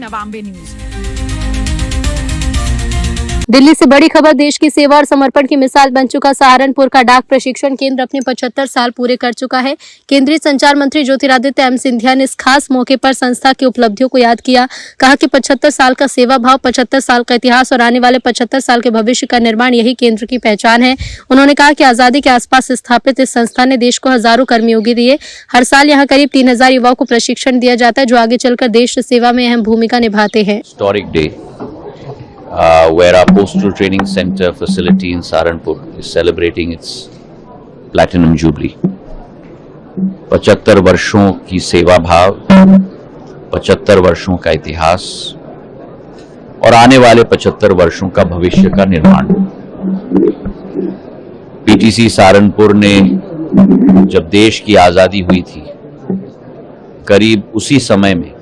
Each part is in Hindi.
नवांबे न्यूज। दिल्ली से बड़ी खबर। देश की सेवा और समर्पण की मिसाल बन चुका सहारनपुर का डाक प्रशिक्षण केंद्र अपने 75 साल पूरे कर चुका है। केंद्रीय संचार मंत्री ज्योतिरादित्य एम सिंधिया ने इस खास मौके पर संस्था की उपलब्धियों को याद किया। कहा कि 75 साल का सेवा भाव, 75 साल का इतिहास और आने वाले 75 साल के भविष्य का निर्माण यही केंद्र की पहचान है। उन्होंने कहा कि आजादी के आसपास स्थापित इस संस्था ने देश को हजारों कर्मयोगी दिए। हर साल यहाँ करीब 3000 युवाओं को प्रशिक्षण दिया जाता है जो आगे चलकर देश सेवा में अहम भूमिका निभाते हैं। Historic day where our postal training center facility in Saharanpur is celebrating its platinum jubilee. 75 वर्षों की सेवा भाव, 75 वर्षों का इतिहास और आने वाले 75 वर्षों का भविष्य का निर्माण। पीटीसी सहारनपुर ने जब देश की आजादी हुई थी, करीब उसी समय में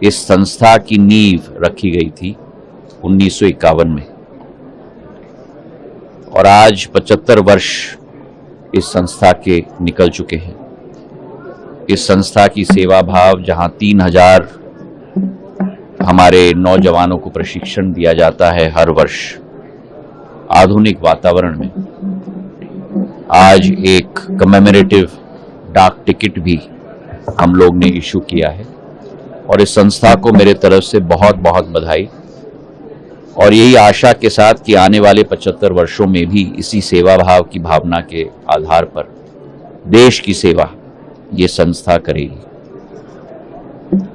इस संस्था की नींव रखी गई थी 1951 में, और आज 75 वर्ष इस संस्था के निकल चुके हैं। इस संस्था की सेवा भाव, जहां 3000 हमारे नौजवानों को प्रशिक्षण दिया जाता है हर वर्ष आधुनिक वातावरण में, आज एक कमेमोरेटिव डाक टिकट भी हम लोग ने इशू किया है। और इस संस्था को मेरे तरफ से बहुत बहुत बधाई, और यही आशा के साथ कि आने वाले 75 वर्षों में भी इसी सेवा भाव की भावना के आधार पर देश की सेवा ये संस्था करेगी।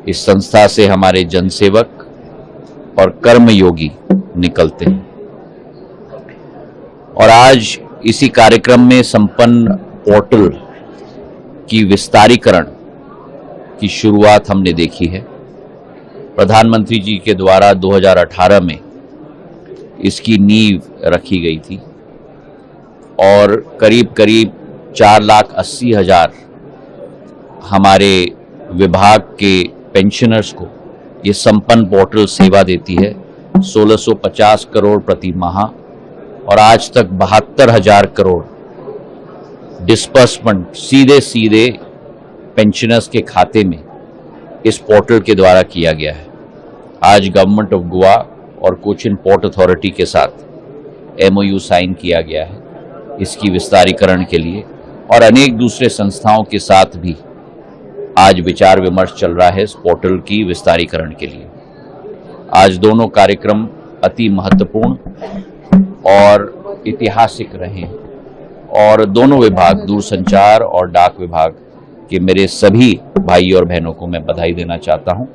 इस संस्था से हमारे जनसेवक और कर्मयोगी निकलते हैं, और आज इसी कार्यक्रम में संपन्न पोर्टल की विस्तारीकरण की शुरुआत हमने देखी है। प्रधानमंत्री जी के द्वारा 2018 में इसकी नींव रखी गई थी, और करीब 4,80,000 हमारे विभाग के पेंशनर्स को ये संपन्न पोर्टल सेवा देती है। 1650 करोड़ प्रति माह और आज तक 72,000 करोड़ डिस्बर्समेंट सीधे पेंशनर्स के खाते में इस पोर्टल के द्वारा किया गया है। आज गवर्नमेंट ऑफ गोवा और कोचिन पोर्ट अथॉरिटी के साथ MOU साइन किया गया है इसकी विस्तारीकरण के लिए, और अनेक दूसरे संस्थाओं के साथ भी आज विचार विमर्श चल रहा है इस पोर्टल की विस्तारीकरण के लिए। आज दोनों कार्यक्रम अति महत्वपूर्ण और ऐतिहासिक रहे हैं, और दोनों विभाग, दूरसंचार और डाक विभाग कि मेरे सभी भाई और बहनों को मैं बधाई देना चाहता हूं।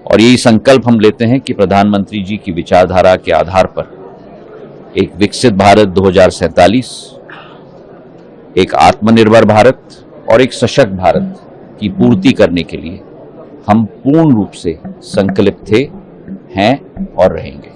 और यही संकल्प हम लेते हैं कि प्रधानमंत्री जी की विचारधारा के आधार पर एक विकसित भारत 2047, एक आत्मनिर्भर भारत और एक सशक्त भारत की पूर्ति करने के लिए हम पूर्ण रूप से संकल्पित थे, हैं और रहेंगे।